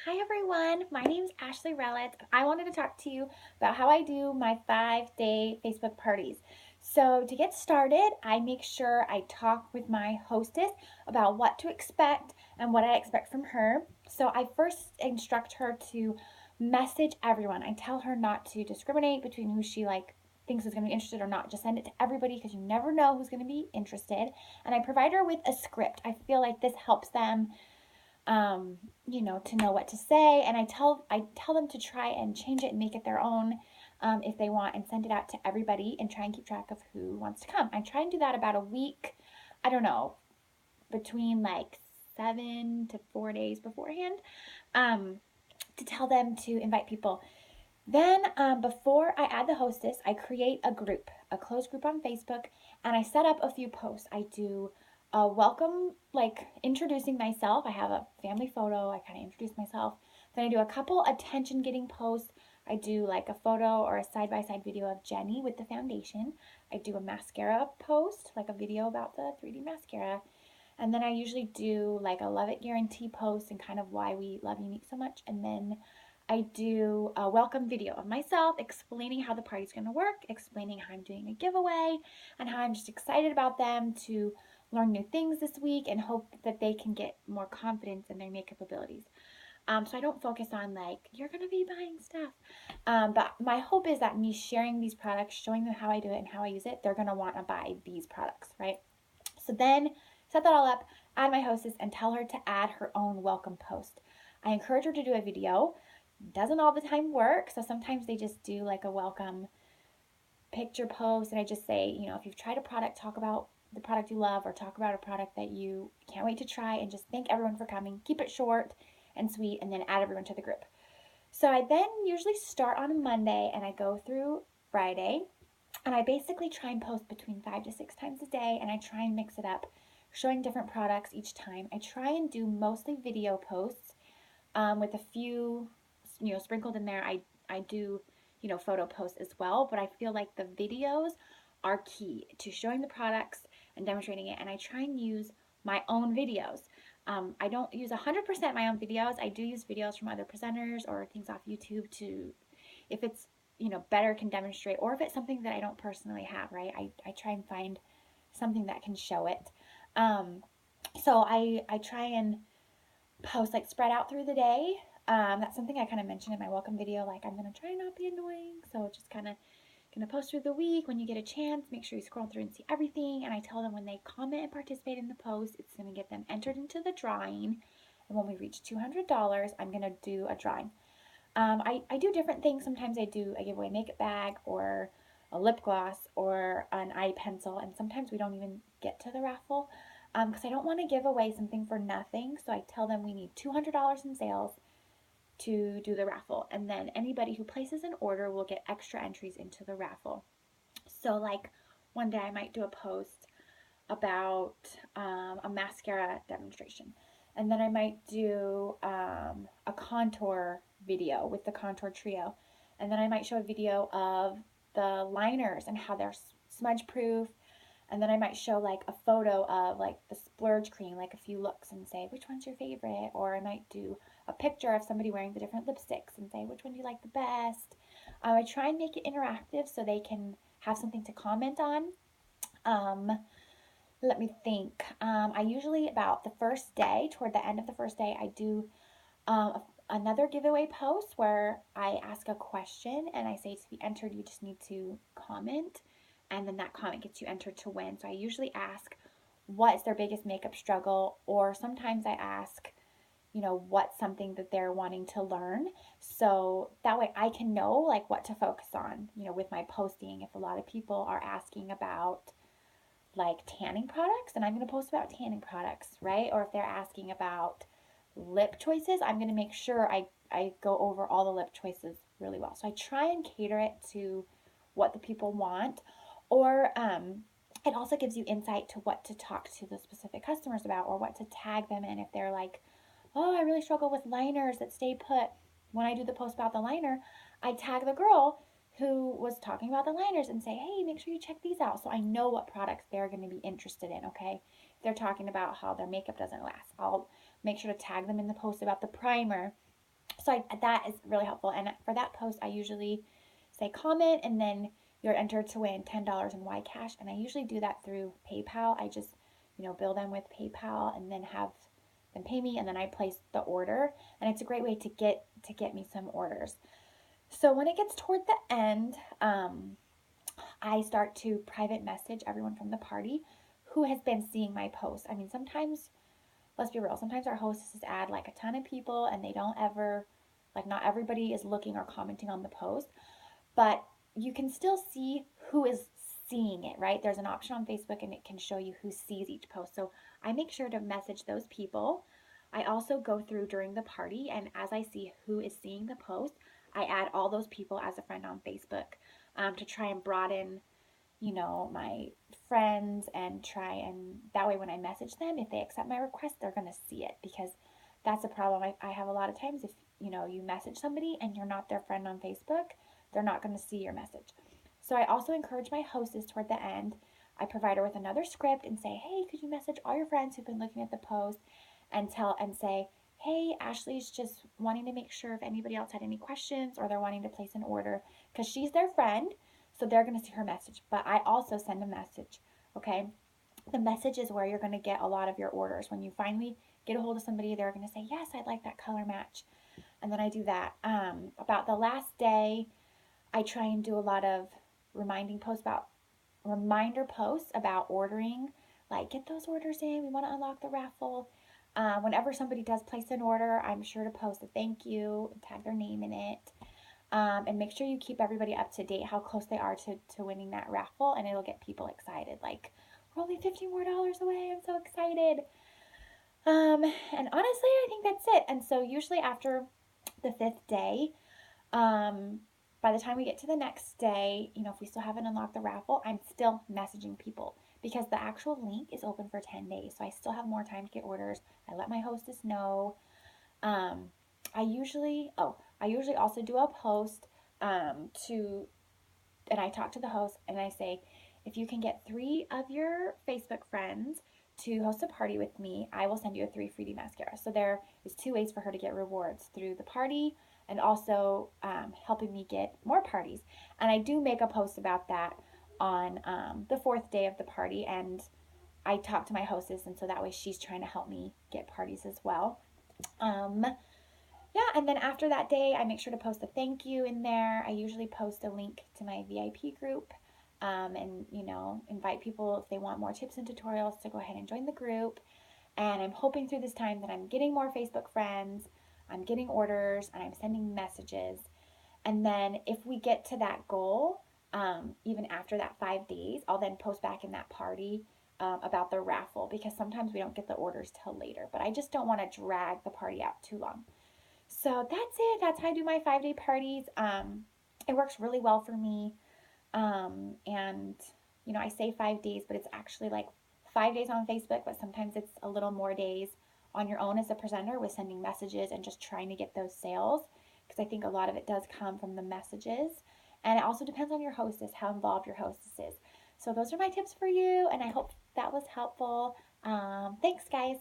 Hi everyone, my name is Ashley Rellett. I wanted to talk to you about how I do my 5-day Facebook parties. So to get started, I make sure I talk with my hostess about what to expect and what I expect from her. So I first instruct her to message everyone. I tell her not to discriminate between who she thinks is going to be interested or not. Just send it to everybody because you never know who's going to be interested. And I provide her with a script. I feel like this helps them um, to know what to say. And I tell them to try and change it and make it their own if they want, and send it out to everybody and try and keep track of who wants to come. I try and do that about a week. I don't know, between like 7 to 4 days beforehand, um, to tell them to invite people. Then, before I add the hostess, I create a group, a closed group on Facebook, and I set up a few posts. I do a welcome, like introducing myself. I have a family photo. I kind of introduce myself. Then I do a couple attention getting posts. I do like a photo or a side by side video of Jenny with the foundation. I do a mascara post, like a video about the 3D mascara. And then I usually do like a love it guarantee post and kind of why we love Younique so much. And then I do a welcome video of myself explaining how the party's going to work, explaining how I'm doing a giveaway, and how I'm just excited about them to learn new things this week and hope that they can get more confidence in their makeup abilities. So I don't focus on like, you're going to be buying stuff. But my hope is that me sharing these products, showing them how I do it and how I use it, they're going to want to buy these products, right? So then set that all up, add my hostess, and tell her to add her own welcome post. I encourage her to do a video. Doesn't all the time work, so sometimes they just do like a welcome picture post, and I just say, if you've tried a product, talk about the product you love, or talk about a product that you can't wait to try, and just thank everyone for coming. Keep it short and sweet, and then add everyone to the group. So I then usually start on a Monday and I go through Friday, and I basically try and post between 5 to 6 times a day, and I try and mix it up, showing different products each time. I try and do mostly video posts, with a few, sprinkled in there. I do, photo posts as well, but I feel like the videos are key to showing the products and demonstrating it. And I try and use my own videos. I don't use 100% my own videos. I do use videos from other presenters or things off YouTube to, if it's, better can demonstrate, or if it's something that I don't personally have, right? I try and find something that can show it. Um, so I try and post like spread out through the day. That's something I kind of mentioned in my welcome video. Like, I'm gonna try not be annoying, so just kind of gonna post through the week. When you get a chance, make sure you scroll through and see everything. And I tell them when they comment and participate in the post, it's gonna get them entered into the drawing. And when we reach $200, I'm gonna do a drawing. I do different things. Sometimes I do a giveaway makeup bag or a lip gloss or an eye pencil, and sometimes we don't even get to the raffle because I don't want to give away something for nothing. So I tell them we need $200 in sales to do the raffle, and then anybody who places an order will get extra entries into the raffle. So, like, one day I might do a post about a mascara demonstration, and then I might do a contour video with the contour trio, and then I might show a video of the liners and how they're smudge proof, and then I might show like a photo of like the splurge cream, like a few looks, and say which one's your favorite. Or I might do a picture of somebody wearing the different lipsticks and say which one do you like the best. I try and make it interactive so they can have something to comment on. Um, Let me think. I usually, about the first day, toward the end of the first day, I do another giveaway post where I ask a question and I say to be entered, you just need to comment, and then that comment gets you entered to win. So I usually ask what's their biggest makeup struggle, or sometimes I ask, what's something that they're wanting to learn. So that way I can know like what to focus on, with my posting. If a lot of people are asking about like tanning products, and I'm going to post about tanning products, right? Or if they're asking about lip choices, I'm going to make sure I go over all the lip choices really well. So I try and cater it to what the people want. Or it also gives you insight to what to talk to the specific customers about, or what to tag them in if they're like, oh, I really struggle with liners that stay put. When I do the post about the liner, I tag the girl who was talking about the liners and say, hey, make sure you check these out. So I know what products they're going to be interested in, okay? If they're talking about how their makeup doesn't last, I'll make sure to tag them in the post about the primer that is really helpful. And for that post, I usually say comment, and then you're entered to win $10 in Y Cash. And I usually do that through PayPal. I just, bill them with PayPal and then have them pay me, and then I place the order. And it's a great way to get me some orders. So when it gets toward the end, I start to private message everyone from the party who has been seeing my posts. I mean, sometimes, let's be real, sometimes our hostesses add like a ton of people and they don't ever, like, not everybody is looking or commenting on the post, but you can still see who is seeing it, right? There's an option on Facebook and it can show you who sees each post. So I make sure to message those people. I also go through during the party, and as I see who is seeing the post, I add all those people as a friend on Facebook, to try and broaden, my friends, and try and that way when I message them, if they accept my request, they're going to see it, because that's a problem I have a lot of times. If you message somebody and you're not their friend on Facebook, they're not going to see your message. So I also encourage my hostess toward the end. I provide her with another script and say, hey, could you message all your friends who've been looking at the post and say, hey, Ashley's just wanting to make sure if anybody else had any questions or they're wanting to place an order, because she's their friend, so they're going to see her message. But I also send a message, okay? The message is where you're going to get a lot of your orders. When you finally get a hold of somebody, they're going to say, yes, I'd like that color match. And then I do that. About the last day, I try and do a lot of reminder posts about ordering, like, get those orders in. We want to unlock the raffle. Whenever somebody does place an order, I'm sure to post a thank you, tag their name in it, and make sure you keep everybody up to date how close they are to winning that raffle, and it'll get people excited. Like, we're only $15 more away. I'm so excited. And honestly, I think that's it. And so usually after the fifth day, um, by the time we get to the next day, if we still haven't unlocked the raffle, I'm still messaging people because the actual link is open for 10 days. So I still have more time to get orders. I let my hostess know. Um, I usually also do a post, and I talk to the host and I say, if you can get 3 of your Facebook friends to host a party with me, I will send you a 3 freebie mascara. So there is 2 ways for her to get rewards: through the party and also helping me get more parties. And I do make a post about that on the 4th day of the party, and I talk to my hostess, and so that way she's trying to help me get parties as well. Um, yeah, and then after that day, I make sure to post a thank you in there. I usually post a link to my VIP group, and, invite people if they want more tips and tutorials to go ahead and join the group. And I'm hoping through this time that I'm getting more Facebook friends, I'm getting orders, and I'm sending messages. And then if we get to that goal, even after that 5 days, I'll then post back in that party about the raffle, because sometimes we don't get the orders till later. But I just don't want to drag the party out too long. So that's it. That's how I do my 5 day parties. It works really well for me. And, I say 5 days, but it's actually like 5 days on Facebook, but sometimes it's a little more days on your own as a presenter with sending messages and just trying to get those sales. Because I think a lot of it does come from the messages. And it also depends on your hostess, how involved your hostess is. So those are my tips for you, and I hope that was helpful. Thanks, guys.